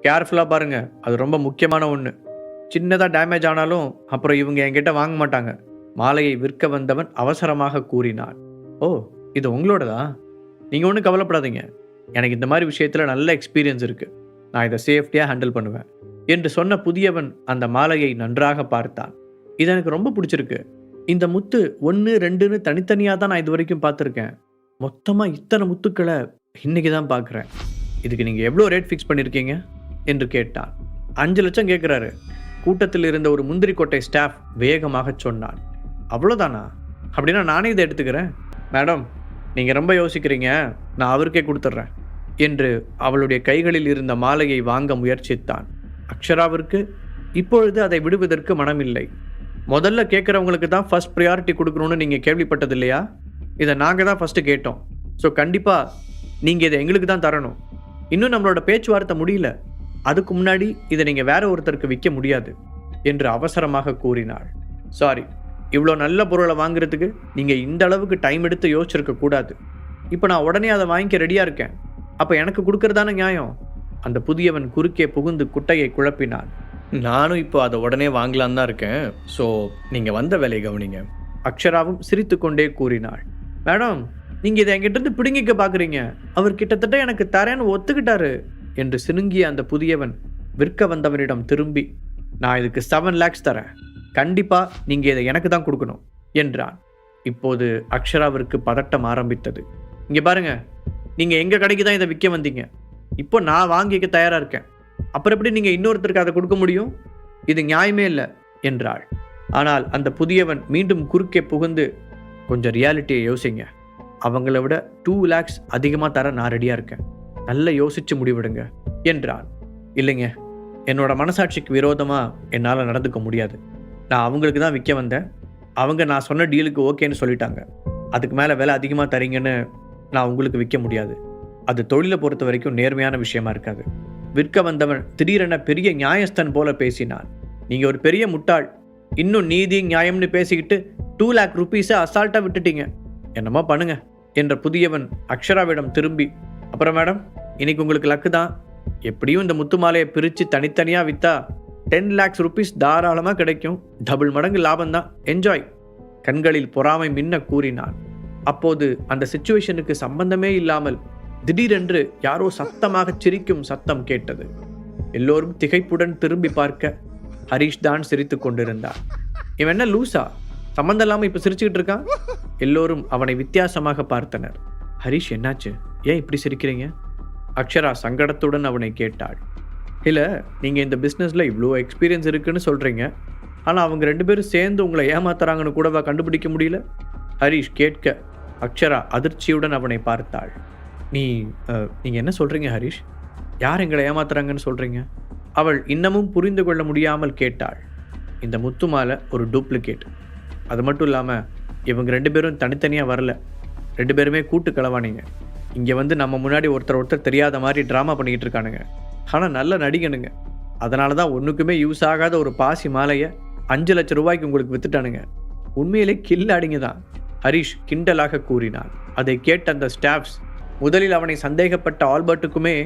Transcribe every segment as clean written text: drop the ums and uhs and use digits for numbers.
கேர்ஃபுல்லாக பாருங்க, அது ரொம்ப முக்கியமான ஒன்று. சின்னதாக டேமேஜ் ஆனாலும் அப்புறம் இவங்க என்கிட்ட வாங்க மாட்டாங்க. மாலையை விற்க வந்தவன் அவசரமாக கூறினான். ஓ, இது உங்களோடதா? நீங்கள் ஒன்றும் கவலைப்படாதீங்க, எனக்கு இந்த மாதிரி விஷயத்தில் நல்ல எக்ஸ்பீரியன்ஸ் இருக்குது, நான் இதை சேஃப்டியாக ஹேண்டில் பண்ணுவேன் என்று சொன்ன புதியவன் அந்த மாலையை நன்றாக பார்த்தான். இது எனக்கு ரொம்ப பிடிச்சிருக்கு. இந்த முத்து 1, 2ன்னு தனித்தனியாக தான் நான் இது வரைக்கும் பார்த்துருக்கேன். மொத்தமாக இத்தனை முத்துக்களை இன்னைக்கு தான் பார்க்குறேன். இதுக்கு நீங்கள் எவ்வளோ ரேட் ஃபிக்ஸ் பண்ணியிருக்கீங்க என்று கேட்டான். 5 லட்சம் கேட்குறாரு. கூட்டத்தில் இருந்த ஒரு முந்திரி கொட்டை ஸ்டாஃப் வேகமாக சொன்னான். அவ்வளோதானா? அப்படின்னா நானே இதை எடுத்துக்கிறேன். மேடம், நீங்கள் ரொம்ப யோசிக்கிறீங்க, நான் அவருக்கே கொடுத்துட்றேன் என்று அவளுடைய கைகளில் இருந்த மாலையை வாங்க முயற்சித்தான். அக்ஷராவிற்கு இப்பொழுது அதை விடுவதற்கு மனமில்லை. முதல்ல கேட்குறவங்களுக்கு தான் ஃபர்ஸ்ட் ப்ரையாரிட்டி கொடுக்கணும்னு நீங்கள் கேள்விப்பட்டது இல்லையா? இதை நாங்கள் தான் ஃபஸ்ட்டு கேட்டோம். ஸோ கண்டிப்பாக நீங்கள் இதை எங்களுக்கு தான் தரணும். இன்னும் நம்மளோட பேச்சுவார்த்தை முடியல, அதுக்கு முன்னாடி இதை நீங்கள் வேற ஒருத்தருக்கு விற்க முடியாது என்று அவசரமாக கூறினாள். சாரி, இவ்வளோ நல்ல பொருளை வாங்குறதுக்கு நீங்கள் இந்த அளவுக்கு டைம் எடுத்து யோசிச்சிருக்க கூடாது. இப்போ நான் உடனே அதை வாங்கிக்க ரெடியாக இருக்கேன். அப்போ எனக்கு கொடுக்கறதான நியாயம்? அந்த புதியவன் குறுக்கே புகுந்து குட்டையை குழப்பினான். நானும் இப்போ அதை உடனே வாங்கலான் தான் இருக்கேன். ஸோ நீங்கள் வந்த வேலையை கவனிங்க. அக்ஷராவும் சிரித்து கொண்டே கூறினாள். மேடம், நீங்கள் இதை என்கிட்ட பிடுங்கிக்க பார்க்குறீங்க. அவர் கிட்டத்தட்ட எனக்கு தரேன்னு ஒத்துக்கிட்டாரு என்று சினுங்கிய அந்த புதியவன் விற்க வந்தவனிடம் திரும்பி, நான் இதுக்கு 7 lakhs தரேன், கண்டிப்பாக நீங்கள் இதை எனக்கு தான் கொடுக்கணும் என்றான். இப்போது அக்ஷராவிற்கு பதட்டம் ஆரம்பித்தது. இங்கே பாருங்க, நீங்கள் எங்கள் கடைக்கு தான் இதை விற்க வந்தீங்க. இப்போ நான் வாங்கிக்க தயாராக இருக்கேன். அப்புறம் எப்படி நீங்கள் இன்னொருத்தருக்கு அதை கொடுக்க முடியும்? இது நியாயமே இல்லை என்றாள். ஆனால் அந்த புதியவன் மீண்டும் குறுக்கே புகுந்து, கொஞ்சம் ரியாலிட்டியை யோசிங்க, அவங்கள விட 2 lakhs அதிகமாக தர நான் ரெடியாக இருக்கேன், நல்லா யோசித்து முடிவிடுங்க என்றான். இல்லைங்க, என்னோட மனசாட்சிக்கு விரோதமாக என்னால் நடந்துக்க முடியாது. நான் அவங்களுக்கு தான் விற்க வந்தேன். அவங்க நான் சொன்ன டீலுக்கு ஓகேன்னு சொல்லிட்டாங்க. அதுக்கு மேலே விலை அதிகமாக தரீங்கன்னு நான் உங்களுக்கு விற்க முடியாது. அது தொழிலை பொறுத்த வரைக்கும் நேர்மையான விஷயமா இருக்காது. விற்க வந்தவன் திடீரென பெரிய நியாயஸ்தன் போல பேசினான். நீங்கள் ஒரு பெரிய முட்டாள், இன்னும் நீதி நியாயம்னு பேசிக்கிட்டு 2 lakh rupees அசால்ட்டாக விட்டுட்டீங்க. என்னமோ பண்ணுங்க என்ற புதியவன் அக்ஷராவிடம் திரும்பி, அப்புறம் மேடம், இன்னைக்கு உங்களுக்கு லக்கு தான். எப்படியும் இந்த முத்து மாலையை பிரித்து தனித்தனியாக விற்றா 10 lakhs rupees தாராளமாக கிடைக்கும். டபுள் மடங்கு லாபம்தான். என்ஜாய். கண்களில் பொறாமை மின்ன கூறினான். அப்போது அந்த சிச்சுவேஷனுக்கு சம்பந்தமே இல்லாமல் திடீரென்று யாரோ சத்தமாக சிரிக்கும் சத்தம் கேட்டது. எல்லோரும் திகைப்புடன் திரும்பி பார்க்க ஹரிஷ் தான் சிரித்து கொண்டிருந்தார். இவன் என்ன லூசா, சம்பந்தம் இல்லாமல் இப்போ சிரிச்சுக்கிட்டு இருக்கான்? எல்லோரும் அவனை வித்தியாசமாக பார்த்தனர். ஹரிஷ், என்னாச்சு, ஏன் இப்படி சிரிக்கிறீங்க? அக்ஷரா சங்கடத்துடன் அவனை கேட்டாள். இல்லை, நீங்கள் இந்த பிஸ்னஸில் இவ்வளோ எக்ஸ்பீரியன்ஸ் இருக்குன்னு சொல்கிறீங்க, ஆனால் அவங்க 2 பேரும் சேர்ந்து உங்களை ஏமாத்துறாங்கன்னு கூடவா கண்டுபிடிக்க முடியல? ஹரிஷ் கேட்க அக்ஷரா அதிர்ச்சியுடன் அவனை பார்த்தாள். நீங்கள் என்ன சொல்கிறீங்க ஹரிஷ்? யார் எங்களை ஏமாத்துறாங்கன்னு சொல்கிறீங்க? அவள் இன்னமும் புரிந்து கொள்ள முடியாமல் கேட்டாள். இந்த முத்து மாலை ஒரு டூப்ளிகேட். அது மட்டும் இல்லாமல் இவங்க 2 பேரும் தனித்தனியாக வரல, 2 பேருமே கூட்டு களவானீங்க. இங்கே வந்து நம்ம முன்னாடி ஒருத்தர் தெரியாத மாதிரி ட்ராமா பண்ணிக்கிட்டு இருக்கானுங்க. ஆனால் நல்ல நடிகனுங்க. அதனால தான் ஒன்றுக்குமே யூஸ் ஆகாத ஒரு பாசி மாலையை 5 லட்சம் ரூபாய்க்கு உங்களுக்கு வித்துட்டானுங்க. உண்மையிலே கில்லாடிங்க தான், ஹரிஷ் கிண்டலாக கூறினான். அதை கேட்ட அந்த ஸ்டாஃப்ஸ் முதலில் அவனை சந்தேகப்பட்ட ஆல்பர்ட்டுக்குமே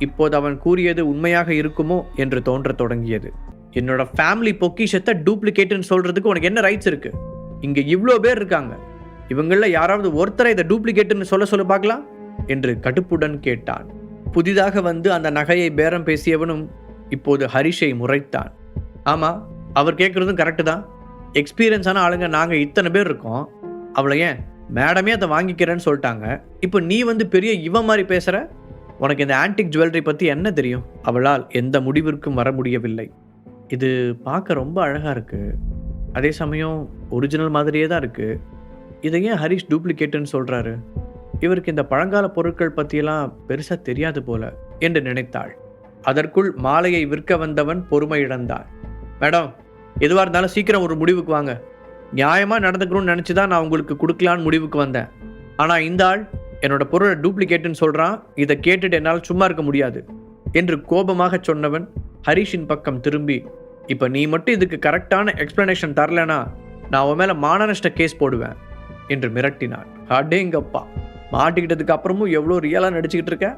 இப்போது அவன் கூறியது உண்மையாக இருக்குமோ என்று தோன்றத் தொடங்கியது. என்னோட ஃபேமிலி பொக்கிஷத்தை டூப்ளிகேட்டுன்னு சொல்கிறதுக்கு உனக்கு என்ன ரைட்ஸ் இருக்குது? இங்கே இவ்வளோ பேர் இருக்காங்க, இவங்களில் யாராவது ஒருத்தரை இதை டூப்ளிகேட்டுன்னு சொல்ல பார்க்கலாம் என்று கடுப்புடன் கேட்டான். புதிதாக வந்து அந்த நகையை பேரம் பேசியவனும் இப்போது ஹரிஷை முறைத்தான். ஆமாம், அவர் கேட்குறதும் கரெக்டு தான். எக்ஸ்பீரியன்ஸான ஆளுங்க நாங்கள் இத்தனை பேர் இருக்கோம். அவளை ஏன் மேடமே அதை வாங்கிக்கிறேன்னு சொல்லிட்டாங்க. இப்போ நீ வந்து பெரிய இவன் மாதிரி பேசுகிற? உனக்கு இந்த ஆன்டிக் ஜுவல்லரி பற்றி என்ன தெரியும்? அவளால் எந்த முடிவிற்கும் வர முடியவில்லை. இது பார்க்க ரொம்ப அழகாக இருக்குது, அதே சமயம் ஒரிஜினல் மாதிரியே தான் இருக்குது. இதை ஏன் ஹரிஷ் டூப்ளிகேட்டுன்னு சொல்கிறாரு? இவருக்கு இந்த பழங்கால பொருட்கள் பற்றியெல்லாம் பெருசாக தெரியாது போல என்று நினைத்தாள். அதற்குள் மாலையை விற்க வந்தவன் பொறுமை இழந்தான். மேடம், எதுவாக இருந்தாலும் சீக்கிரம் ஒரு முடிவுக்கு வாங்க. நியாயமாக நடந்துக்கணும்னு நினச்சி தான் நான் உங்களுக்கு கொடுக்கலான்னு முடிவுக்கு வந்தேன். ஆனால் இந்த ஆள் என்னோட பொருளை டூப்ளிகேட்டுன்னு சொல்கிறான். இதை கேட்டுட்டு என்னால் சும்மா இருக்க முடியாது என்று கோபமாக சொன்னவன் ஹரிஷின் பக்கம் திரும்பி, இப்போ நீ மட்டும் இதுக்கு கரெக்டான எக்ஸ்பிளனேஷன் தரலனா நான் உன் மேலே மானநஷ்ட கேஸ் போடுவேன் என்று மிரட்டினான். அடேங்கப்பா, மாட்டிக்கிட்டதுக்கு அப்புறமும் எவ்வளோ ரியலாக நடிச்சுக்கிட்டு இருக்க.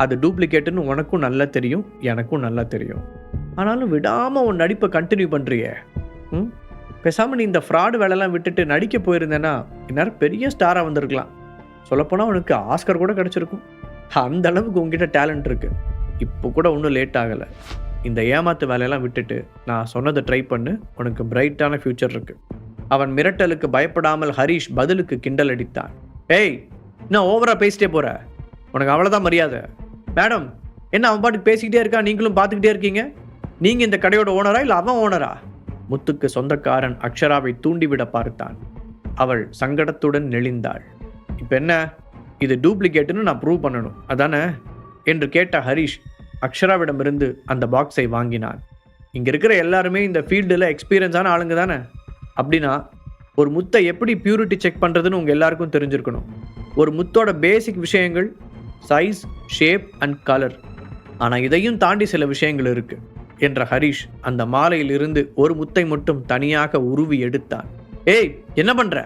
அது டூப்ளிகேட்டுன்னு உனக்கும் நல்லா தெரியும், எனக்கும் நல்லா தெரியும். ஆனாலும் விடாமல் உன் நடிப்பை கண்டினியூ பண்ணுறியே. பேசாமல் நீ இந்த ஃப்ராடு வேலைலாம் விட்டுட்டு நடிக்க போயிருந்தேன்னா இந்நேரம் பெரிய ஸ்டாராக வந்திருக்கலாம். சொல்லப்போனால் உனக்கு ஆஸ்கர் கூட கிடச்சிருக்கும். அந்த அளவுக்கு உங்ககிட்ட டேலண்ட் இருக்குது. இப்போ கூட ஒன்றும் லேட் ஆகலை. இந்த ஏமாத்து வேலையெல்லாம் விட்டுட்டு நான் சொன்னதை ட்ரை பண்ணு, உனக்கு பிரைட்டான ஃப்யூச்சர் இருக்குது. அவன் மிரட்டலுக்கு பயப்படாமல் ஹரீஷ் பதிலுக்கு கிண்டல் அடித்தான். ஏய், என்ன ஓவராக பேசிட்டே போகிற? உனக்கு அவ்வளோதான் மரியாதை. மேடம், என்ன அவன் பாட்டுக்கு பேசிக்கிட்டே இருக்கா, நீங்களும் பார்த்துக்கிட்டே இருக்கீங்க? நீங்கள் இந்த கடையோட ஓனரா இல்லை அவன் ஓனரா? முத்துக்கு சொந்தக்காரன் அக்ஷராவை தூண்டிவிட பார்த்தான். அவள் சங்கடத்துடன் நெளிந்தாள். இப்போ என்ன, இது டூப்ளிகேட்டுன்னு நான் ப்ரூவ் பண்ணணும் அதானே என்று கேட்ட ஹரீஷ் அக்ஷராவிடமிருந்து அந்த பாக்ஸை வாங்கினான். இங்கே இருக்கிற எல்லாருமே இந்த ஃபீல்டில் எக்ஸ்பீரியன்ஸான ஆளுங்க தானே. அப்படின்னா ஒரு முத்தை எப்படி பியூரிட்டி செக் பண்ணுறதுன்னு உங்கள் எல்லாருக்கும் தெரிஞ்சிருக்கணும். ஒரு முத்தோட பேசிக் விஷயங்கள் சைஸ், ஷேப் அண்ட் கலர். ஆனால் இதையும் தாண்டி சில விஷயங்கள் இருக்குது என்ற ஹரீஷ் அந்த மாலையில் இருந்து ஒரு முத்தை மட்டும் தனியாக உருவி எடுத்தான். ஏய், என்ன பண்ணுற?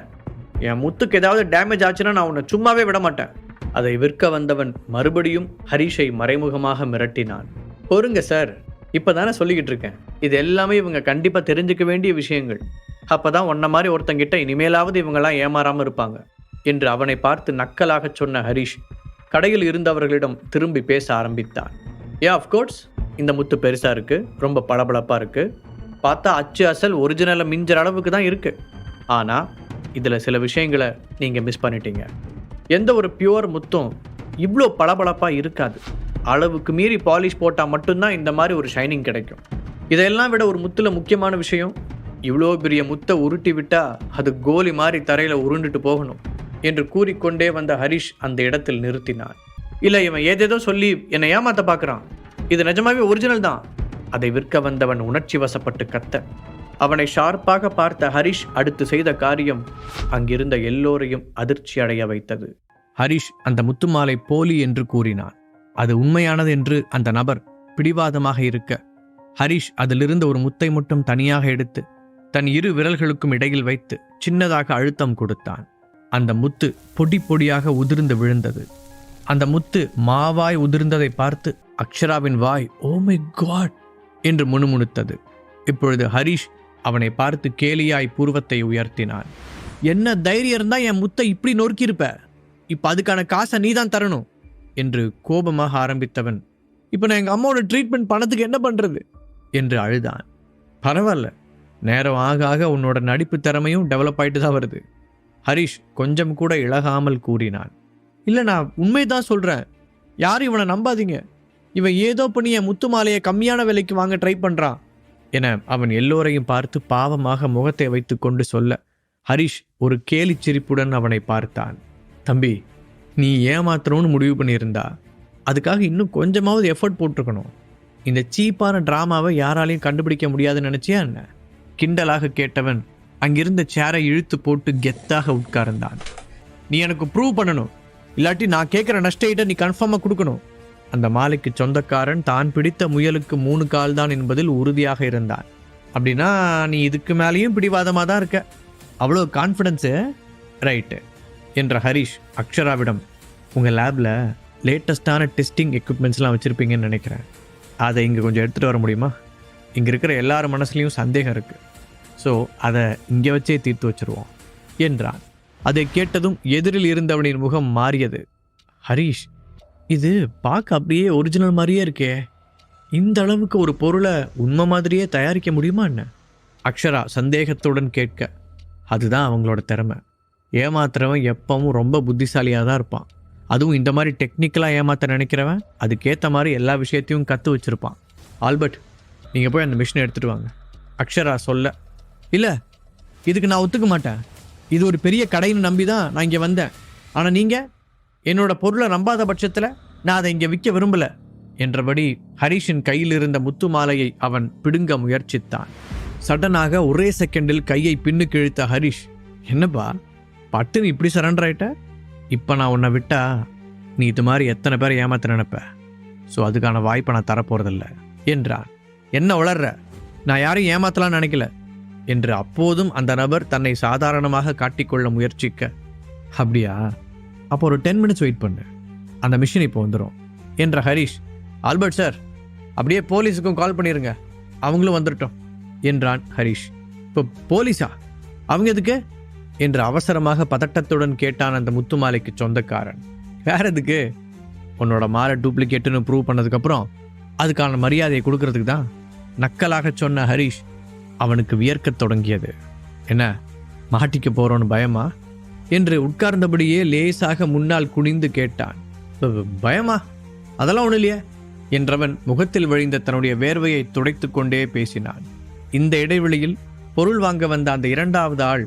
என் முத்துக்கு ஏதாவது டேமேஜ் ஆச்சுன்னா நான் உன்னை சும்மாவே விட மாட்டேன். அதை விற்க வந்தவன் மறுபடியும் ஹரீஷை மறைமுகமாக மிரட்டினான். பொறுங்க சார், இப்போ தானே சொல்லிக்கிட்டு இருக்கேன். இது எல்லாமே இவங்க கண்டிப்பாக தெரிஞ்சுக்க வேண்டிய விஷயங்கள். அப்போ தான் உன்ன மாதிரி ஒருத்தங்கிட்ட இனிமேலாவது இவங்களாம் ஏமாறாமல் இருப்பாங்க என்று அவனை பார்த்து நக்கலாக சொன்ன ஹரீஷ் கடையில் இருந்தவர்களிடம் திரும்பி பேச ஆரம்பித்தான். ஆஃப்கோர்ஸ், இந்த முத்து பெருசாக இருக்குது, ரொம்ப பளபளப்பாக இருக்குது, பார்த்தா அச்சு அசல் ஒரிஜினலை மிஞ்சுற அளவுக்கு தான் இருக்குது. ஆனால் இதில் சில விஷயங்களை நீங்கள் மிஸ் பண்ணிட்டீங்க. எந்த ஒரு பியூர் முத்தும் இவ்வளோ பளபளப்பாக இருக்காது. அளவுக்கு மீறி பாலிஷ் போட்டால் மட்டும்தான் இந்த மாதிரி ஒரு ஷைனிங் கிடைக்கும். இதெல்லாம் விட ஒரு முத்தில் முக்கியமான விஷயம், இவ்வளோ பெரிய முத்தை உருட்டி விட்டால் அது கோலி மாதிரி தரையில் உருண்டுட்டு போகணும் என்று கூறிக்கொண்டே வந்த ஹரீஷ் அந்த இடத்தில் நிறுத்தினான். இல்லை, இவன் ஏதேதோ சொல்லி என்னை ஏமாற்ற பார்க்குறான், இது நிஜமாவே ஒரிஜினல் தான். அதை விற்க வந்தவன் உணர்ச்சி வசப்பட்டு கத்த, அவனை ஷார்ப்பாக பார்த்த ஹரீஷ் அடுத்து செய்த காரியம் அங்கிருந்த எல்லோரையும் அதிர்ச்சி அடைய வைத்தது. ஹரீஷ் அந்த முத்துமாலை போலி என்று கூறினான். அது உண்மையானது என்று அந்த நபர் பிடிவாதமாக இருக்க, ஹரீஷ் அதிலிருந்து ஒரு முத்தை மட்டும் தனியாக எடுத்து தன் இரு விரல்களுக்கும் இடையில் வைத்து சின்னதாக அழுத்தம் கொடுத்தான். அந்த முத்து பொடி பொடியாக உதிர்ந்து விழுந்தது. அந்த முத்து மாவாய் உதிர்ந்ததை பார்த்து அக்ஷராவின் வாய் ஓ மை காட் என்று முணுமுணுத்தது. இப்பொழுது ஹரீஷ் அவனை பார்த்து கேலியாய் பூர்வத்தை உயர்த்தினான். என்ன தைரியம் இருந்தா என் முத்தை இப்படி நொறுக்கியிருப்ப, இப்ப அதுக்கான காசை நீதான் தரணும் என்று கோபமாக ஆரம்பித்தவன், இப்ப நான் எங்க அம்மாவோட ட்ரீட்மெண்ட் பணத்துக்கு என்ன பண்றது என்று அழுதான். பரவாயில்ல, நேரம் ஆக ஆக உன்னோட நடிப்பு திறமையும் டெவலப் ஆயிட்டு தான் வருது. ஹரீஷ் கொஞ்சம் கூட இழகாமல் கூறினான். இல்லை, நான் உண்மைதான் சொல்கிறேன், யாரும் இவனை நம்பாதீங்க, இவன் ஏதோ பண்ணி என் முத்து மாலையை கம்மியான விலைக்கு வாங்க ட்ரை பண்ணுறான் என அவன் எல்லோரையும் பார்த்து பாவமாக முகத்தை வைத்து கொண்டு சொல்ல, ஹரீஷ் ஒரு கேலி சிரிப்புடன் அவனை பார்த்தான். தம்பி, நீ ஏமாத்தணும்னு முடிவு பண்ணியிருந்தா அதுக்காக இன்னும் கொஞ்சமாவது எஃபர்ட் போட்டிருக்கணும். இந்த சீப்பான ட்ராமாவை யாராலையும் கண்டுபிடிக்க முடியாதுன்னு நினச்சியா என்ன? கிண்டலாக கேட்டவன் அங்கிருந்த சேரை இழுத்து போட்டு கெத்தாக உட்கார்ந்தான். நீ எனக்கு ப்ரூவ் பண்ணணும், இல்லாட்டி நான் கேட்குற நஷ்டஈட்டை நீ கன்ஃபார்மாக கொடுக்கணும். அந்த மாலைக்கு சொந்தக்காரன் தான் பிடித்த முயலுக்கு 3 கால் தான் என்பதில் உறுதியாக இருந்தான். அப்படின்னா நீ இதுக்கு மேலேயும் பிடிவாதமாக தான் இருக்க, அவ்வளோ கான்ஃபிடென்ஸு? ரைட்டு என்ற ஹரீஷ் அக்ஷராவிடம், உங்கள் லேபில் லேட்டஸ்டான டெஸ்டிங் எக்யூப்மெண்ட்ஸ்லாம் வச்சுருப்பீங்கன்னு நினைக்கிறேன், அதை இங்கே கொஞ்சம் எடுத்துகிட்டு வர முடியுமா? இங்கே இருக்கிற எல்லார் மனசுலேயும் சந்தேகம் இருக்குது, ஸோ அதை இங்கே வச்சே தீர்த்து வச்சுருவோம் என்றான். அதை கேட்டதும் எதிரில் இருந்தவனின் முகம் மாறியது. ஹரீஷ், இது பார்க்க அப்படியே ஒரிஜினல் மாதிரியே இருக்கே, இந்த அளவுக்கு ஒரு பொருளை உண்மை மாதிரியே தயாரிக்க முடியுமா என்ன? அக்ஷரா சந்தேகத்துடன் கேட்க, அதுதான் அவங்களோட திறமை. ஏமாத்துறவன் எப்பவும் ரொம்ப புத்திசாலியாக தான் இருப்பான். அதுவும் இந்த மாதிரி டெக்னிக்கலாக ஏமாற்ற நினைக்கிறவன் அதுக்கேற்ற மாதிரி எல்லா விஷயத்தையும் கற்று வச்சுருப்பான். ஆல்பர்ட், நீங்கள் போய் அந்த மிஷினை எடுத்துகிட்டு வாங்க. அக்ஷரா சொல்ல, இல்லை, இதுக்கு நான் ஒத்துக்க மாட்டேன், இது ஒரு பெரிய கடைன்னு நம்பி தான் நான் இங்கே வந்தேன். ஆனால் நீங்கள் என்னோட பொருளை நம்பாத பட்சத்தில் நான் அதை இங்கே விற்க விரும்பலை என்றபடி ஹரீஷின் கையில் இருந்த முத்து மாலையை அவன் பிடுங்க முயற்சித்தான். சடனாக ஒரே செகண்டில் கையை பின்னுக்கு இழுத்த ஹரீஷ், என்னப்பா பட்டுன்னு இப்படி சரண்டர் ஆயிட்ட? இப்போ நான் உன்னை விட்டா நீ இது மாதிரி எத்தனை பேரை ஏமாத்த நினைப்ப, ஸோ அதுக்கான வாய்ப்பை நான் தரப்போறதில்லை என்றான். என்ன உளர்ற? நான் யாரையும் ஏமாத்தலாம்னு நினைக்கல என்று அப்போதும் அந்த நபர் தன்னை சாதாரணமாக காட்டிக்கொள்ள முயற்சிக்க, அப்படியா, அப்போ ஒரு 10 மினிட்ஸ் வெயிட் பண்ணு, அந்த மிஷின் இப்போ வந்துடும் என்ற ஹரிஷ், ஆல்பர்ட் சார், அப்படியே போலீஸுக்கும் கால் பண்ணிருங்க, அவங்களும் வந்துட்டோம் என்றான் ஹரிஷ். இப்போ போலீஸா? அவங்க எதுக்கு என்று அவசரமாக பதட்டத்துடன் கேட்டான் அந்த முத்துமாலைக்கு சொந்தக்காரன். வேற எதுக்கு? உன்னோட மாலை டூப்ளிகேட்டுன்னு ப்ரூவ் பண்ணதுக்கப்புறம் அதுக்கான மரியாதையை கொடுக்கறதுக்கு தான். நக்கலாக சொன்ன ஹரிஷ் அவனுக்கு வியர்க்கத் தொடங்கியது. என்ன, மாட்டிக்க போறோன்னு பயமா என்று உட்கார்ந்தபடியே லேசாக முன்னால் குனிந்து கேட்டான். பயமா? அதெல்லாம் ஒன்றும் இல்லையே என்றவன் முகத்தில் வழிந்த தன்னுடைய வேர்வையை துடைத்து கொண்டே பேசினான். இந்த இடைவெளியில் பொருள் வாங்க வந்த அந்த இரண்டாவது ஆள்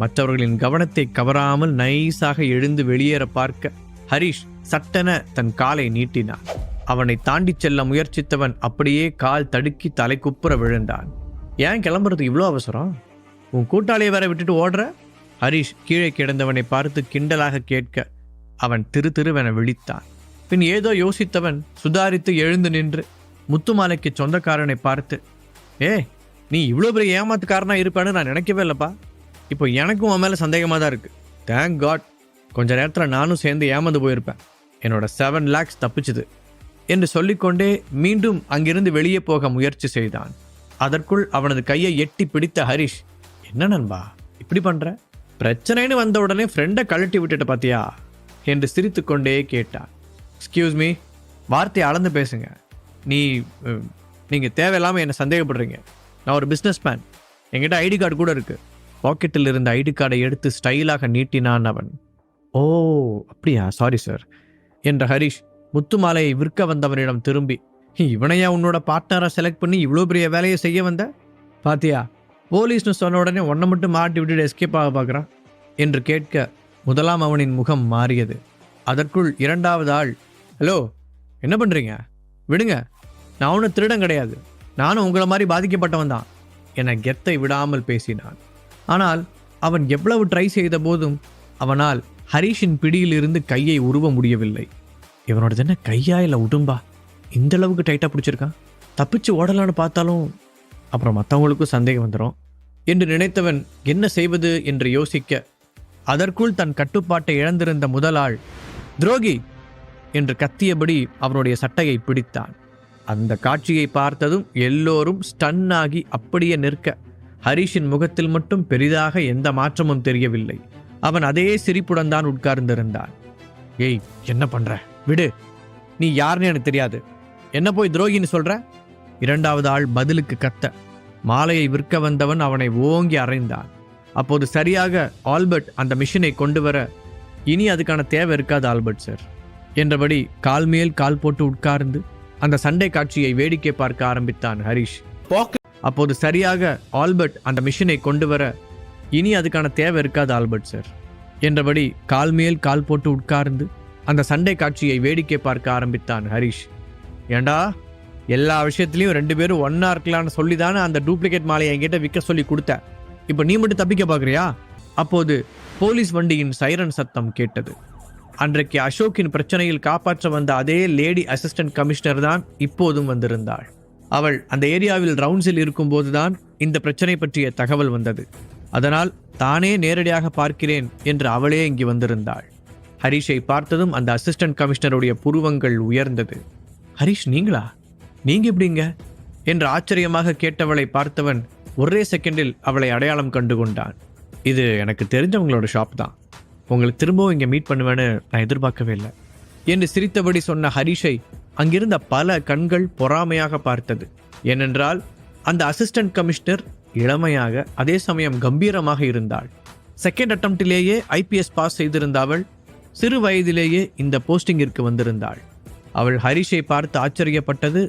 மற்றவர்களின் கவனத்தை கவராமல் நைஸாக எழுந்து வெளியேற பார்க்க ஹரிஷ் சட்டென தன் காலை நீட்டினான். அவனை தாண்டி செல்ல முயற்சித்தவன் அப்படியே கால் தடுக்கி தலைக்குப்புற விழுந்தான். ஏன் கிளம்புறது இவ்வளோ அவசரம்? உன் கூட்டாளியை வேற விட்டுட்டு ஓடுற? ஹரிஷ் கீழே கிடந்தவனை பார்த்து கிண்டலாக கேட்க அவன் திருவென விழித்தான். பின் ஏதோ யோசித்தவன் சுதாரித்து எழுந்து நின்று முத்துமாலைக்கு சொந்தக்காரனை பார்த்து, நீ இவ்வளோ பெரிய ஏமாத்துக்காரனா இருப்பான்னு நான் நினைக்கவே இல்லைப்பா. இப்போ எனக்கும் உன் மேலே சந்தேகமாக தான் இருக்கு. தேங்க் காட், கொஞ்ச நேரத்தில் நானும் சேர்ந்து ஏமாந்து போயிருப்பேன். என்னோட 7 lakhs தப்பிச்சுது என்று சொல்லிக்கொண்டே மீண்டும் அங்கிருந்து வெளியே போக முயற்சி செய்தான். அதற்குள் அவனது கையை எட்டி பிடித்த ஹரிஷ், என்ன நண்பா இப்படி பண்ற? பிரச்சனைன்னு வந்த உடனே ஃப்ரெண்டை கழட்டி விட்டுட்ட பாத்தியா என்று சிரித்து கொண்டே கேட்டான். எக்ஸ்கியூஸ் மீ, வார்த்தையை அளந்து பேசுங்க. நீங்கள் தேவையில்லாமல் என்னை சந்தேகப்படுறீங்க. நான் ஒரு பிஸ்னஸ் மேன், என்கிட்ட ஐடி கார்டு கூட இருக்கு. பாக்கெட்டில் இருந்த ஐடி கார்டை எடுத்து ஸ்டைலாக நீட்டினான் அவன். ஓ அப்படியா, சாரி சார் என்ற ஹரிஷ் முத்துமாலையை விற்க வந்தவனிடம் திரும்பி, இவனையா உன்னோட பார்ட்னரை செலக்ட் பண்ணி இவ்வளோ பெரிய வேலையை செய்ய வந்த? பாத்தியா, போலீஸ்னு சொன்ன உடனே ஒன்றை மட்டும் மாட்டி விட்டுட்டு எஸ்கேப் ஆக பார்க்குறான் என்று கேட்க முதலாம் அவனின் முகம் மாறியது. அதற்குள் இரண்டாவது ஆள், ஹலோ என்ன பண்ணுறீங்க? விடுங்க, நான் ஒன்றும் திருடன் கிடையாது, நானும் உங்களை மாதிரி பாதிக்கப்பட்டவன் தான் என கெத்தை விடாமல் பேசினான். ஆனால் அவன் எவ்வளவு ட்ரை செய்த போதும் அவனால் ஹரிஷின் பிடியில் இருந்து கையை உருவ முடியவில்லை. இவனோட என்ன கையா இல்லை உடும்பா, இந்த அளவுக்கு டைட்டாக பிடிச்சிருக்கான்? தப்பிச்சு ஓடலான்னு பார்த்தாலும் அப்புறம் மற்றவங்களுக்கும் சந்தேகம் வந்துடும் என்று நினைத்தவன் என்ன செய்வது என்று யோசிக்க அதற்குள் தன் கட்டுப்பாட்டை இழந்திருந்த முதல் ஆள், துரோகி என்று கத்தியபடி அவனுடைய சட்டையை பிடித்தான். அந்த காட்சியை பார்த்ததும் எல்லோரும் ஸ்டன் ஆகி அப்படியே நிற்க ஹரிஷின் முகத்தில் மட்டும் பெரிதாக எந்த மாற்றமும் தெரியவில்லை. அவன் அதே சிரிப்புடன் தான் உட்கார்ந்திருந்தான். ஏய், என்ன பண்ற? விடு, நீ யாருன்னு எனக்கு தெரியாது, என்ன போய் துரோகின்னு சொல்ற? இரண்டாவது ஆள் பதிலுக்கு கத்த மாலையை விற்க வந்தவன் அவனை ஓங்கி அறைந்தான். அப்போது சரியாக ஆல்பர்ட் அந்த மிஷினை கொண்டு வர, இனி அதுக்கான தேவை இருக்காது ஆல்பர்ட் சார் என்றபடி கால் மேல் கால் போட்டு உட்கார்ந்து அந்த சண்டை காட்சியை வேடிக்கை பார்க்க ஆரம்பித்தான் ஹரிஷ். அப்போது சரியாக ஆல்பர்ட் அந்த மிஷினை கொண்டு வர, இனி அதுக்கான தேவை இருக்காது ஆல்பர்ட் சார் என்றபடி கால் மேல் கால் போட்டு உட்கார்ந்து அந்த சண்டை காட்சியை வேடிக்கை பார்க்க ஆரம்பித்தான் ஹரிஷ். ஏண்டா, எல்லா விஷயத்திலையும் 2 பேரும் ஒன்னா இருக்கலான்னு சொல்லிதானே அந்த டூப்ளிகேட் மாலையை என்கிட்ட விற்க சொல்லி கொடுத்த. இப்போ நீ மட்டும் தப்பிக்க பார்க்குறியா? அப்போது போலீஸ் வண்டியின் சைரன் சத்தம் கேட்டது. அன்றைக்கு அசோக்கின் பிரச்சனையில் காப்பாற்ற வந்த அதே லேடி அசிஸ்டன்ட் கமிஷனர் தான் இப்போதும் வந்திருந்தாள். அவள் அந்த ஏரியாவில் ரவுண்ட்ஸில் இருக்கும்போதுதான் இந்த பிரச்சனை பற்றிய தகவல் வந்தது. அதனால் தானே நேரடியாக பார்க்கிறேன் என்று அவளே இங்கு வந்திருந்தாள். ஹரிஷை பார்த்ததும் அந்த அசிஸ்டன்ட் கமிஷனருடைய புருவங்கள் உயர்ந்தது. ஹரிஷ் நீங்களா? நீங்க எப்படிங்க என்று ஆச்சரியமாக கேட்டவளை பார்த்தவன் ஒரே செகண்டில் அவளை அடையாளம் கண்டு கொண்டான். இது எனக்கு தெரிஞ்சவங்களோட ஷாப் தான், உங்களை திரும்பவும் இங்கே மீட் பண்ணுவேன்னு நான் எதிர்பார்க்கவே இல்லை என்று சிரித்தபடி சொன்ன ஹரிஷை அங்கிருந்த பல கண்கள் பொறாமையாக பார்த்தது. ஏனென்றால் அந்த அசிஸ்டன்ட் கமிஷனர் இளமையாக அதே சமயம் கம்பீரமாக இருந்தாள். செகண்ட் அட்டம்ப்டிலேயே ஐபிஎஸ் பாஸ் செய்திருந்த அவள் சிறு வயதிலேயே இந்த போஸ்டிங்கிற்கு வந்திருந்தாள். அவள் ஹரிஷை பார்த்து ஆச்சரியப்பட்டது.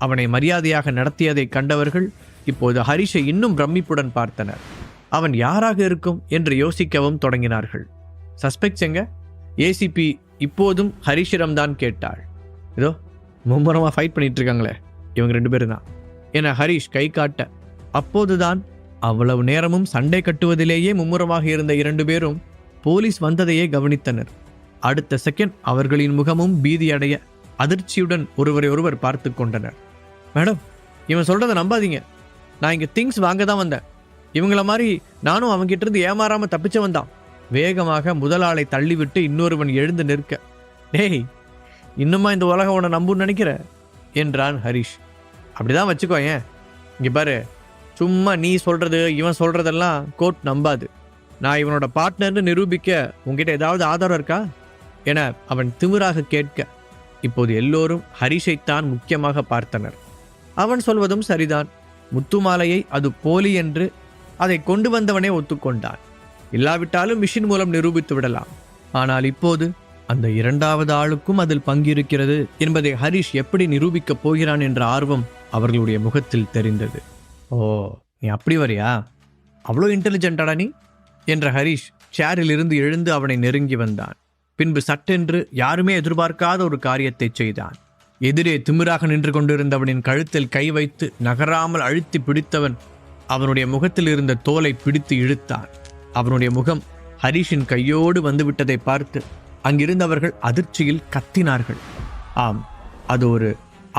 அவனை மரியாதையாக நடத்தியதை கண்டவர்கள் இப்போது ஹரிஷை இன்னும் பிரமிப்புடன் பார்த்தனர். அவன் யாராக இருக்கும் என்று யோசிக்கவும் தொடங்கினார்கள். சஸ்பெக்ட்ஸ் எங்க? ஏசிபி இப்போதும் ஹரிஷிடம்தான் கேட்டாள். ஏதோ மும்முரமாக ஃபைட் பண்ணிட்டு இருக்காங்களே, இவங்க 2 பேரும் தான் என ஹரிஷ் கை காட்ட, அப்போதுதான் அவ்வளவு நேரமும் சண்டை கட்டுவதிலேயே மும்முரமாக இருந்த 2 பேரும் போலீஸ் வந்ததையே கவனித்தனர். அடுத்த செகண்ட் அவர்களின் முகமும் பீதியடைய அதிர்ச்சியுடன் ஒருவரை ஒருவர் பார்த்து கொண்டனர். மேடம், இவன் சொல்றதை நம்பாதீங்க, நான் இங்கே திங்ஸ் வாங்க தான் வந்தேன், இவங்கள மாதிரி நானும் அவங்கிட்ட இருந்து ஏமாறாம தப்பிச்சவன் தான். வேகமாக முதலாளை தள்ளிவிட்டு இன்னொருவன் எழுந்து நிற்க, டேய் இன்னுமா இந்த உலகம் உன்னை நம்புன்னு நினைக்கிற என்றான் ஹரிஷ். அப்படிதான் வச்சுக்கோ. ஏன் இங்கே பாரு, சும்மா நீ சொல்கிறது இவன் சொல்கிறதெல்லாம் கோர்ட் நம்பாது. நான் இவனோட பார்ட்னர்னு நிரூபிக்க உங்ககிட்ட ஏதாவது ஆதாரம் இருக்கா என அவன் திமிராக கேட்க, இப்போது எல்லோரும் ஹரிஷைத்தான் முக்கியமாக பார்த்தனர். அவன் சொல்வதும் சரிதான். முத்துமாலையை அது போலி என்று அதை கொண்டு வந்தவனே ஒத்துக்கொண்டான். இல்லாவிட்டாலும் மிஷின் மூலம் நிரூபித்து விடலாம். ஆனால் இப்போது அந்த இரண்டாவது ஆளுக்கும் அதில் பங்கிருக்கிறது என்பதை ஹரிஷ் எப்படி நிரூபிக்கப் போகிறான் என்ற ஆர்வம் அவர்களுடைய முகத்தில் தெரிந்தது. ஓ, நீ அப்படி வரியா? அவ்வளோ இன்டெலிஜென்டாடா நீ என்ற ஹரிஷ் சேரில் இருந்து எழுந்து அவனை நெருங்கி வந்தான். பின்பு சட்டென்று யாருமே எதிர்பார்க்காத ஒரு காரியத்தை செய்தான். எதிரே திமிராக நின்று கொண்டிருந்தவனின் கழுத்தில் கை வைத்து நகராமல் அழுத்தி பிடித்தவன் அவனுடைய முகத்தில் இருந்த தோலை பிடித்து இழுத்தான். அவனுடைய முகம் ஹரிஷின் கையோடு வந்துவிட்டதை பார்த்து அங்கிருந்தவர்கள் அதிர்ச்சியில் கத்தினார்கள். ஆம், அது ஒரு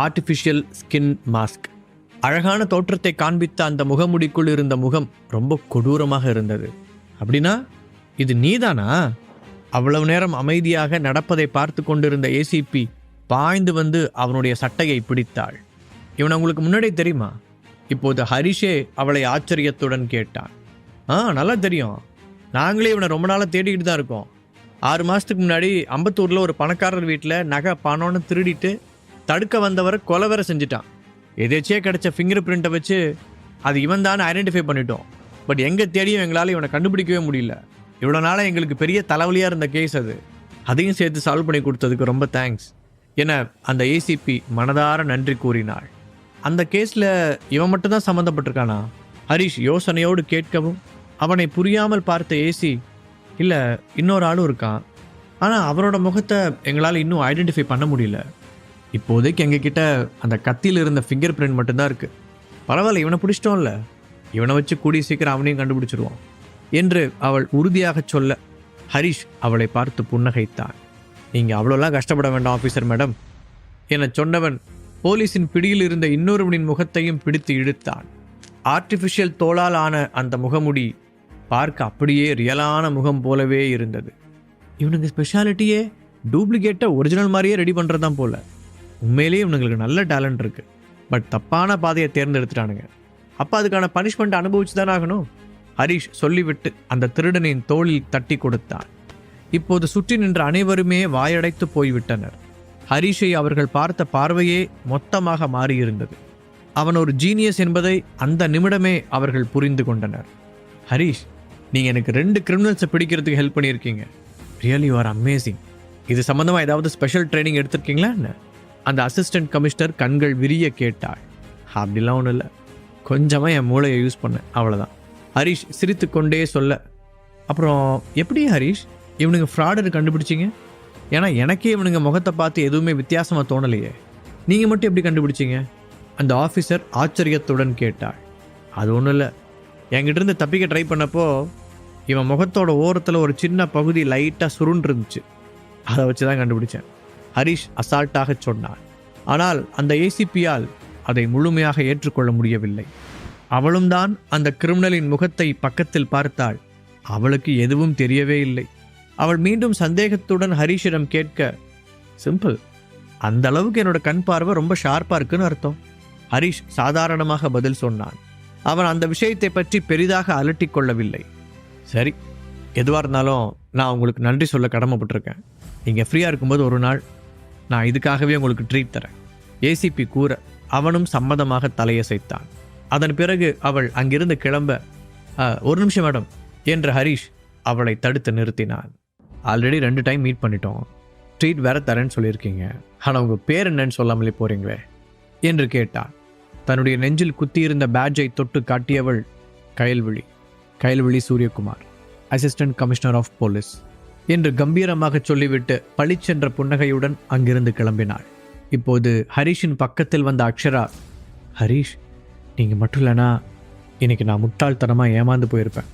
ஆர்டிஃபிஷியல் ஸ்கின் மாஸ்க். அழகான தோற்றத்தை காண்பித்த அந்த முகமுடிக்குள் இருந்த முகம் ரொம்ப கொடூரமாக இருந்தது. அப்படின்னா இது நீதானா? அவ்வளவு நேரம் அமைதியாக நடப்பதை பார்த்து கொண்டிருந்த ஏசிபி பாய்ந்து வந்து அவனுடைய சட்டையை பிடித்தாள். இவன் உங்களுக்கு முன்னாடியே தெரியுமா? இப்போது ஹரிஷே அவளை ஆச்சரியத்துடன் கேட்டான். நல்லா தெரியும். நாங்களே இவனை ரொம்ப நாளாக தேடிக்கிட்டு தான் இருக்கோம். 6 மாதத்துக்கு முன்னாடி அம்பத்தூரில் ஒரு பணக்காரர் வீட்டில் நகை பணம்னு திருடிட்டு தடுக்க வந்தவரை கொலை வேற செஞ்சுட்டான். எதேச்சியே கிடைச்ச ஃபிங்கர் பிரிண்ட்டை வச்சு அது இவன் தான் ஐடென்டிஃபை பண்ணிட்டோம். பட் எங்கே தேடியும் எங்களால் இவனை கண்டுபிடிக்கவே முடியல. இவ்வளோ நாளாக எங்களுக்கு பெரிய தலைவலியாக இருந்த கேஸ் அது. அதையும் சேர்த்து சால்வ் பண்ணி கொடுத்ததுக்கு ரொம்ப தேங்க்ஸ் என அந்த ஏசிபி மனதார நன்றி கூறினாள். அந்த கேஸில் இவன் மட்டும்தான் சம்மந்தப்பட்டிருக்கானா? ஹரிஷ் யோசனையோடு கேட்கவும் அவனை புரியாமல் பார்த்த ஏசி, இல்லை இன்னொரு ஆளும் இருக்கான், ஆனால் அவனோட முகத்தை எங்களால் இன்னும் ஐடென்டிஃபை பண்ண முடியல. இப்போதைக்கு எங்ககிட்ட அந்த கத்தியில் இருந்த ஃபிங்கர் பிரிண்ட் மட்டும்தான் இருக்குது. பரவாயில்ல, இவனை பிடிச்சிட்டோம்ல, இவனை வச்சு கூடிய சீக்கிரம் அவனையும் கண்டுபிடிச்சிருவோம் என்று அவள் உறுதியாக சொல்ல ஹரிஷ் அவளை பார்த்து புன்னகைத்தான். நீங்கள் அவ்வளோலாம் கஷ்டப்பட வேண்டாம் ஆஃபீஸர் மேடம் என சொன்னவன் போலீஸின் பிடியில் இருந்த இன்னொருவனின் முகத்தையும் பிடித்து இழுத்தான். ஆர்டிஃபிஷியல் தோளால் ஆன அந்த முகமுடி பார்க்க அப்படியே ரியலான முகம் போலவே இருந்தது. இவனுக்கு ஸ்பெஷாலிட்டியே டூப்ளிகேட்டை ஒரிஜினல் மாதிரியே ரெடி பண்ணுறது தான் போல. உண்மையிலேயே இவனுங்களுக்கு நல்ல டேலண்ட் இருக்குது. பட் தப்பான பாதையை தேர்ந்தெடுத்துட்டானுங்க. அப்போ அதுக்கான பனிஷ்மெண்ட் அனுபவிச்சு தானே ஆகணும். ஹரிஷ் சொல்லிவிட்டு அந்த திருடனின் தோளில் தட்டி கொடுத்தான். இப்போது சுற்றி நின்ற அனைவருமே வாயடைத்து போய்விட்டனர். ஹரிஷை அவர்கள் பார்த்த பார்வையே மொத்தமாக மாறியிருந்தது. அவன் ஒரு ஜீனியஸ் என்பதை அந்த நிமிடமே அவர்கள் புரிந்து கொண்டனர். ஹரிஷ், நீங்கள் எனக்கு 2 கிரிமினல்ஸை பிடிக்கிறதுக்கு ஹெல்ப் பண்ணியிருக்கீங்க. Really you are amazing. இது சம்மந்தமாக ஏதாவது ஸ்பெஷல் ட்ரைனிங் எடுத்திருக்கீங்களா என்ன? அந்த அசிஸ்டன்ட் கமிஷனர் கண்கள் விரிய கேட்டாள். அப்படிலாம் ஒன்றும் இல்லை, கொஞ்சமாக என் மூளையை யூஸ் பண்ணேன், அவ்வளோதான். ஹரிஷ் சிரித்து கொண்டே சொல்ல, அப்புறம் எப்படி ஹரிஷ் இவனுங்க ஃப்ராடர் கண்டுபிடிச்சிங்க? ஏன்னா எனக்கே இவனுங்க முகத்தை பார்த்து எதுவுமே வித்தியாசமாக தோணலையே. நீங்கள் மட்டும் எப்படி கண்டுபிடிச்சிங்க? அந்த ஆஃபீஸர் ஆச்சரியத்துடன் கேட்டாள். அது ஒன்றும் இல்லை, என்கிட்ட இருந்து தப்பிக்க ட்ரை பண்ணப்போ இவன் முகத்தோட ஓரத்தில் ஒரு சின்ன பகுதி லைட்டாக சுருண்டு இருந்துச்சு, அதை வச்சு தான் கண்டுபிடிச்சேன் ஹரிஷ் அசால்ட்டாக சொன்னான். ஆனால் அந்த ஏசிபியால் அதை முழுமையாக ஏற்றுக்கொள்ள முடியவில்லை. அவளும் தான் அந்த கிரிமினலின் முகத்தை பக்கத்தில் பார்த்தாள். அவளுக்கு எதுவும் தெரியவே இல்லை. அவள் மீண்டும் சந்தேகத்துடன் ஹரிஷிடம் கேட்க, சிம்பிள், அந்த அளவுக்கு என்னோட கண் பார்வை ரொம்ப ஷார்ப்பாக இருக்குன்னு அர்த்தம். ஹரிஷ் சாதாரணமாக பதில் சொன்னான். அவன் அந்த விஷயத்தை பற்றி பெரிதாக அலட்டிக் கொள்ளவில்லை. சரி, எதுவாக இருந்தாலும் நான் உங்களுக்கு நன்றி சொல்ல கடமைப்பட்டிருக்கேன். நீங்கள் ஃப்ரீயாக இருக்கும்போது ஒரு நாள் நான் இதுக்காகவே உங்களுக்கு ட்ரீட் தரேன் ஏசிபி கூற அவனும் சம்மதமாக தலையசைத்தான். அதன் பிறகு அவள் அங்கிருந்து கிளம்ப, ஒரு நிமிஷம் மேடம் என்ற ஹரிஷ் அவளை தடுத்து நிறுத்தினான். ஆல்ரெடி 2 டைம் மீட் பண்ணிட்டோம், ட்ரீட் வேற தரேன்னு சொல்லியிருக்கீங்க, ஆனால் உங்கள் பேர் என்னன்னு சொல்லாமலே போகிறீங்களே என்று கேட்டான். தன்னுடைய நெஞ்சில் குத்தியிருந்த பேட்ஜை தொட்டு காட்டியவள் Kayalvizhi Suryakumar, assistant commissioner of police என்று கம்பீரமாக சொல்லிவிட்டு பளிச்சென்ற புன்னகையுடன் அங்கிருந்து கிளம்பினாள். இப்போது ஹரிஷின் பக்கத்தில் வந்த அக்ஷரா, ஹரிஷ், நீங்கள் மட்டும் இல்லைனா இன்னைக்கு நான் முட்டாள்தனமாக ஏமாந்து போயிருப்பேன்.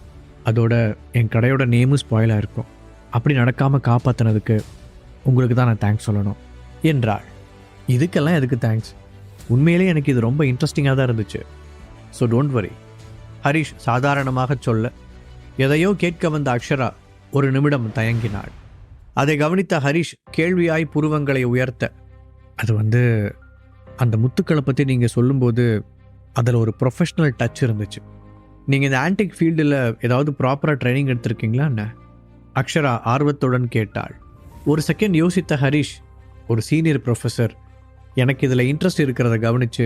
அதோட என் கடையோட நேமும் ஸ்பாயிலாக இருக்கும். அப்படி நடக்காமல் காப்பாற்றினதுக்கு உங்களுக்கு தான் நான் தேங்க்ஸ் சொல்லணும் என்றாள். இதுக்கெல்லாம் எதுக்கு தேங்க்ஸ்? உண்மையிலே எனக்கு இது ரொம்ப இன்ட்ரெஸ்டிங்காக தான் இருந்துச்சு. ஸோ டோன்ட் வரி, ஹரிஷ் சாதாரணமாக சொல்ல, எதையோ கேட்க வந்த அக்ஷரா ஒரு நிமிடம் தயங்கினாள். அதை கவனித்த ஹரிஷ் கேள்வியாய் புருவங்களை உயர்த்த, அது அந்த முத்துக்களை பற்றி நீங்கள் சொல்லும்போது அதில் ஒரு ப்ரொஃபஷ்னல் டச் இருந்துச்சு. நீங்கள் இந்த ஆன்டிக் ஃபீல்டில் ஏதாவது ப்ராப்பராக ட்ரைனிங் எடுத்திருக்கீங்களா என்ன? அக்ஷரா ஆர்வத்துடன் கேட்டாள். ஒரு செகண்ட் யோசித்த ஹரிஷ், ஒரு சீனியர் ப்ரொஃபஸர் எனக்கு இதில் இன்ட்ரெஸ்ட் இருக்கிறத கவனித்து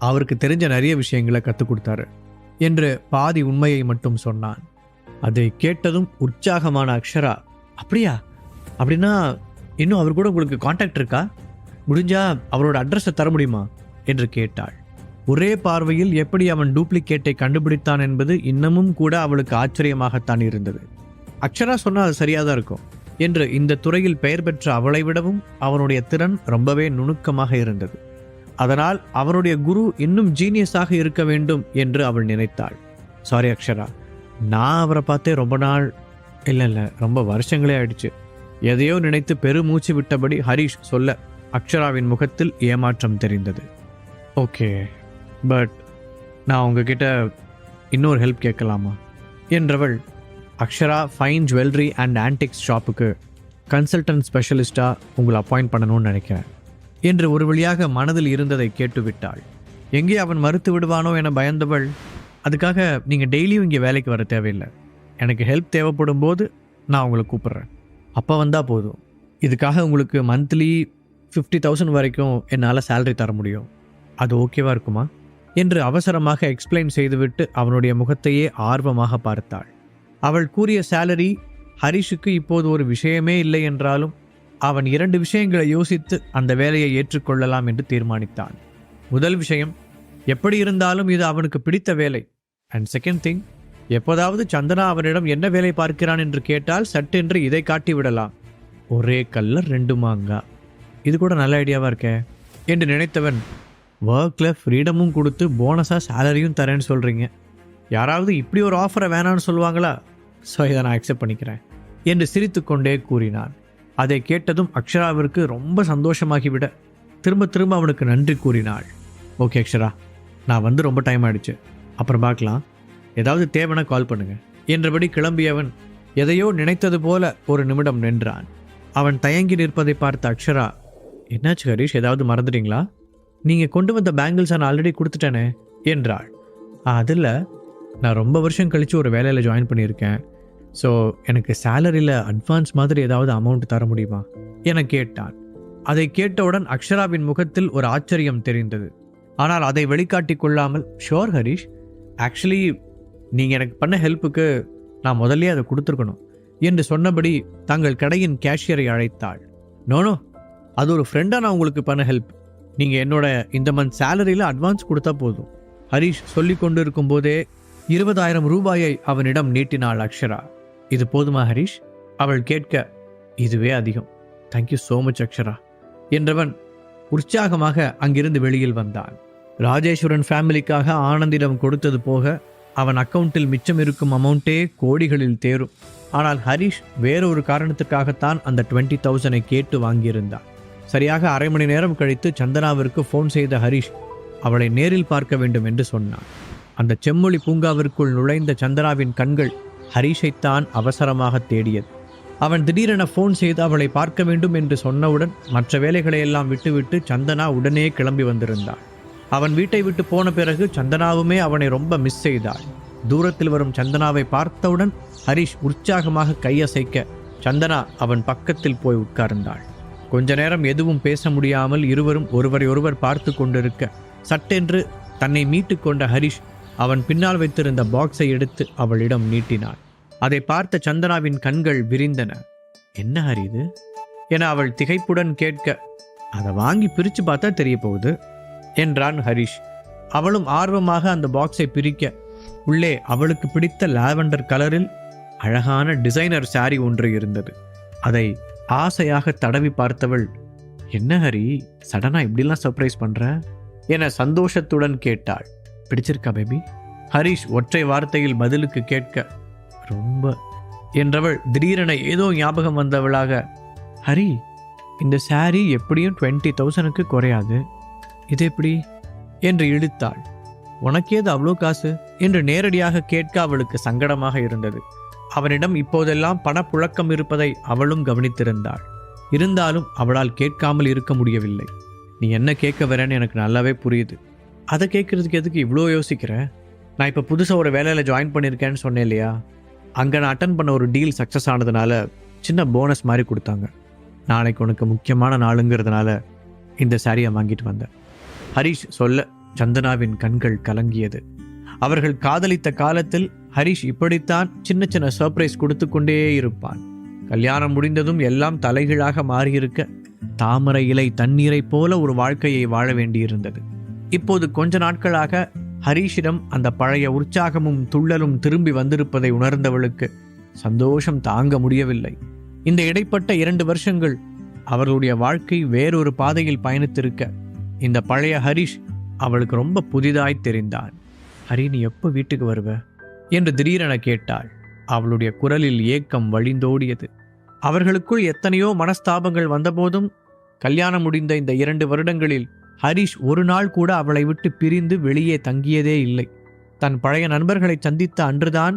அவருக்கு தெரிஞ்ச நிறைய விஷயங்களை கற்றுக் கொடுத்தாரு என்று பாதி உண்மையை மட்டும் சொன்னான். அதை கேட்டதும் உற்சாகமான அக்ஷரா, அப்படியா? அப்படின்னா இன்னும் அவர் கூட உங்களுக்கு காண்டாக்ட் இருக்கா? முடிஞ்சா அவரோட அட்ரஸை தர முடியுமா என்று கேட்டாள். ஒரே பார்வையில் எப்படி அவன் டூப்ளிகேட்டை கண்டுபிடித்தான் என்பது இன்னமும் கூட அவளுக்கு ஆச்சரியமாகத்தான் இருந்தது. அக்ஷரா சொன்னால் அது சரியாதான் இருக்கும் என்று இந்த துறையில் பெயர் பெற்ற அவளை விடவும் அவனுடைய திறன் ரொம்பவே நுணுக்கமாக இருந்தது. அதனால் அவருடைய குரு இன்னும் ஜீனியஸாக இருக்க வேண்டும் என்று அவள் நினைத்தாள். சாரி அக்ஷரா, நான் அவரை பார்த்தே ரொம்ப நாள் இல்லை ரொம்ப வருஷங்களே ஆயிடுச்சு. எதையோ நினைத்து பெருமூச்சு விட்டபடி ஹரிஷ் சொல்ல அக்ஷராவின் முகத்தில் ஏமாற்றம் தெரிந்தது. ஓகே, பட் நான் உங்ககிட்ட இன்னொரு ஹெல்ப் கேட்கலாமா என்றவள், Akshara fine jewellery and antics ஷாப்புக்கு கன்சல்டன்ட் ஸ்பெஷலிஸ்டாக உங்களை அப்பாயிண்ட் பண்ணணும்னு நினைக்கிறேன் என்று ஒரு வழியாக மனதில் இருந்ததை கேட்டுவிட்டாள். எங்கே அவன் மறுத்து விடுவானோ என பயந்தவள், அதுக்காக நீங்கள் டெய்லியும் இங்கே வேலைக்கு வர தேவையில்லை. எனக்கு ஹெல்ப் தேவைப்படும் போது நான் உங்களை கூப்பிட்றேன். அப்போ வந்தால் போதும். இதுக்காக உங்களுக்கு மந்த்லி 50,000 வரைக்கும் என்னால் சேலரி தர முடியும். அது ஓகேவா இருக்குமா என்று அவசரமாக எக்ஸ்பிளைன் செய்துவிட்டு அவனுடைய முகத்தையே ஆர்வமாக பார்த்தாள். அவள் கூறிய சேலரி ஹரிஷுக்கு இப்போது ஒரு விஷயமே இல்லை என்றாலும் அவன் 2 விஷயங்களை யோசித்து அந்த வேலையை ஏற்றுக்கொள்ளலாம் என்று தீர்மானித்தான். முதல் விஷயம், எப்படி இருந்தாலும் இது அவனுக்கு பிடித்த வேலை. அண்ட் செகண்ட் திங், எப்போதாவது சந்தனா அவனிடம் என்ன வேலை பார்க்கிறான் என்று கேட்டால் சட்டென்று இதை காட்டிவிடலாம். ஒரே கல்ல 2 மாங்கா. இது கூட நல்ல ஐடியாவாக இருக்கே என்று நினைத்தவன், ஒர்க்கில் ஃப்ரீடமும் கொடுத்து போனஸாக சேலரியும் தரேன்னு சொல்கிறீங்க. யாராவது இப்படி ஒரு ஆஃபரை வேணான்னு சொல்லுவாங்களா? ஸோ இதை நான் அக்செப்ட் பண்ணிக்கிறேன் என்று சிரித்து கொண்டே கூறினான். அதை கேட்டதும் அக்ஷராவிற்கு ரொம்ப சந்தோஷமாகிவிட திரும்ப திரும்ப அவனுக்கு நன்றி கூறினாள். ஓகே அக்ஷரா, நான் ரொம்ப டைம் ஆயிடுச்சு, அப்புறம் பார்க்கலாம், ஏதாவது தேவைன்னா கால் பண்ணுங்க என்றபடி கிளம்பியவன் எதையோ நினைத்தது போல ஒரு நிமிடம் நின்றான். அவன் தயங்கி நிற்பதை பார்த்த அக்ஷரா, என்னாச்சு ஹரிஷ், ஏதாவது மறந்துட்டீங்களா? நீங்கள் கொண்டு வந்த பேங்கிள்ஸை நான் ஆல்ரெடி கொடுத்துட்டேனே என்றாள். அதில் நான் ரொம்ப வருஷம் கழித்து ஒரு வேலையில் ஜாயின் பண்ணியிருக்கேன். ஸோ எனக்கு சேலரியில் அட்வான்ஸ் மாதிரி ஏதாவது அமௌண்ட் தர முடியுமா என கேட்டான். அதை கேட்டவுடன் அக்ஷராவின் முகத்தில் ஒரு ஆச்சரியம் தெரிந்தது. ஆனால் அதை வெளிக்காட்டி கொள்ளாமல், ஷோர் ஹரிஷ், ஆக்சுவலி நீங்கள் எனக்கு பண்ண ஹெல்ப்புக்கு நான் முதல்ல அதை கொடுத்துருக்கணும் என்று சொன்னபடி தங்கள் கடையின் கேஷியரை அழைத்தாள். நோனோ, அது ஒரு ஃப்ரெண்டாக நான் உங்களுக்கு பண்ண ஹெல்ப். நீங்கள் என்னோட இந்த மந்த் சேலரியில் அட்வான்ஸ் கொடுத்தா போதும். ஹரிஷ் சொல்லி கொண்டு இருக்கும் போதே 20,000 ரூபாயை அவனிடம் நீட்டினாள் அக்ஷரா. இது போதுமா ஹரிஷ்? அவள் கேட்க, இதுவே அதிகம், தேங்க்யூ ஸோ மச் அக்ஷரா என்றவன் உற்சாகமாக அங்கிருந்து வெளியில் வந்தான். ராஜேஸ்வரன் ஃபேமிலிக்காக ஆனந்திடம் கொடுத்தது போக அவன் அக்கவுண்டில் மிச்சம் இருக்கும் அமௌண்ட்டே கோடிகளில் தேரும். ஆனால் ஹரிஷ் வேறொரு காரணத்துக்காகத்தான் அந்த 20,000 கேட்டு வாங்கியிருந்தான். சரியாக அரை மணி நேரம் கழித்து சந்தனாவிற்கு ஃபோன் செய்த ஹரிஷ் அவளை நேரில் பார்க்க வேண்டும் என்று சொன்னான். அந்த செம்மொழி பூங்காவிற்குள் நுழைந்த சந்தனாவின் கண்கள் ஹரிஷைத்தான் அவசரமாக தேடியது. அவன் திடீரென ஃபோன் செய்து அவளை பார்க்க வேண்டும் என்று சொன்னவுடன் மற்ற வேலைகளையெல்லாம் விட்டுவிட்டு சந்தனா உடனே கிளம்பி வந்திருந்தாள். அவன் வீட்டை விட்டு போன பிறகு சந்தனாவுமே அவனை ரொம்ப மிஸ் செய்தாள். தூரத்தில் வரும் சந்தனாவை பார்த்தவுடன் ஹரிஷ் உற்சாகமாக கையசைக்க சந்தனா அவன் பக்கத்தில் போய் உட்கார்ந்தாள். கொஞ்ச நேரம் எதுவும் பேச முடியாமல் இருவரும் ஒருவரையொருவர் பார்த்து கொண்டிருக்க சட்டென்று தன்னை மீட்டு கொண்ட ஹரிஷ் அவன் பின்னால் வைத்திருந்த பாக்ஸை எடுத்து அவளிடம் நீட்டினான். அதை பார்த்த சந்தனாவின் கண்கள் விரிந்தன. என்ன ஹரி இது என அவள் திகைப்புடன் கேட்க, அதை வாங்கி பிரித்து பார்த்தா தெரிய போகுது என்றான் ஹரிஷ். அவளும் ஆர்வமாக அந்த பாக்ஸை பிரிக்க உள்ளே அவளுக்கு பிடித்த லாவெண்டர் கலரில் அழகான டிசைனர் சாரி ஒன்று இருந்தது. அதை ஆசையாக தடவி பார்த்தவள், என்ன ஹரி சடனா இப்படிலாம் சர்ப்ரைஸ் பண்ற என சந்தோஷத்துடன் கேட்டாள். பிடிச்சிருக்கா பேபி? ஹரிஷ் ஒற்றை வார்த்தையில் பதிலுக்கு கேட்க, ரொம்ப என்றவள் திடீரென ஏதோ ஞாபகம் வந்தவளாக, ஹரி இந்த சாரி எப்படியும் 20,000க்கு குறையாது, இது எப்படி என்று இழுத்தாள். உனக்கேது அவ்வளோ காசு என்று நேரடியாக கேட்க அவளுக்கு சங்கடமாக இருந்தது. அவனிடம் இப்போதெல்லாம் பணப்புழக்கம் இருப்பதை அவளும் கவனித்திருந்தாள். இருந்தாலும் அவளால் கேட்காமல் இருக்க முடியவில்லை. நீ என்ன கேட்க வரேன்னு எனக்கு நல்லாவே புரியுது. அதை கேட்கறதுக்கு எதுக்கு இவ்வளோ யோசிக்கிற? நான் இப்போ புதுசாக ஒரு வேலையில் ஜாயின் பண்ணியிருக்கேன்னு சொன்னேன் இல்லையா, அங்கே நான் அட்டன் பண்ண ஒரு டீல் சக்ஸஸ் ஆனதுனால சின்ன போனஸ் மாதிரி கொடுத்தாங்க. நாளைக்கு உனக்கு முக்கியமான நாளுங்கிறதுனால இந்த சாரியை வாங்கிட்டு வந்தேன். ஹரிஷ் சொல்ல சந்தனாவின் கண்கள் கலங்கியது. அவர்கள் காதலித்த காலத்தில் ஹரிஷ் இப்படித்தான் சின்ன சின்ன சர்ப்ரைஸ் கொடுத்து கொண்டே இருப்பான். கல்யாணம் முடிந்ததும் எல்லாம் தலைகீழாக மாறியிருக்க தாமரை இலை தண்ணீரை போல ஒரு வாழ்க்கையை வாழ வேண்டியிருந்தது. இப்போது கொஞ்ச நாட்களாக ஹரிஷிடம் அந்த பழைய உற்சாகமும் துள்ளலும் திரும்பி வந்திருப்பதை உணர்ந்தவளுக்கு சந்தோஷம் தாங்க முடியவில்லை. இந்த இடைப்பட்ட 2 வருஷங்கள் அவர்களுடைய வாழ்க்கை வேறொரு பாதையில் பயணித்திருக்க இந்த பழைய ஹரிஷ் அவளுக்கு ரொம்ப புதிதாய் தெரிந்தான். ஹரி, நீ எப்போ வீட்டுக்கு வருவ என்று திடீரென கேட்டாள். அவளுடைய குரலில் ஏக்கம் வழிந்தோடியது. அவர்களுக்குள் எத்தனையோ மனஸ்தாபங்கள் வந்தபோதும் கல்யாணம் முடிந்த இந்த 2 வருடங்களில் ஹரிஷ் ஒரு நாள் கூட அவளை விட்டு பிரிந்து வெளியே தங்கியதே இல்லை. தன் பழைய நண்பர்களை சந்தித்த அன்றுதான்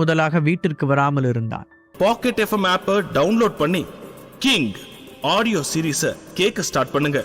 முதலாக வீட்டிற்கு வராமல் இருந்தான். பாக்கெட் எஃப்எம் ஆப்பை டவுன்லோட் பண்ணி கிங் ஆடியோ சீரீஸை கேட்க ஸ்டார்ட் பண்ணுங்க.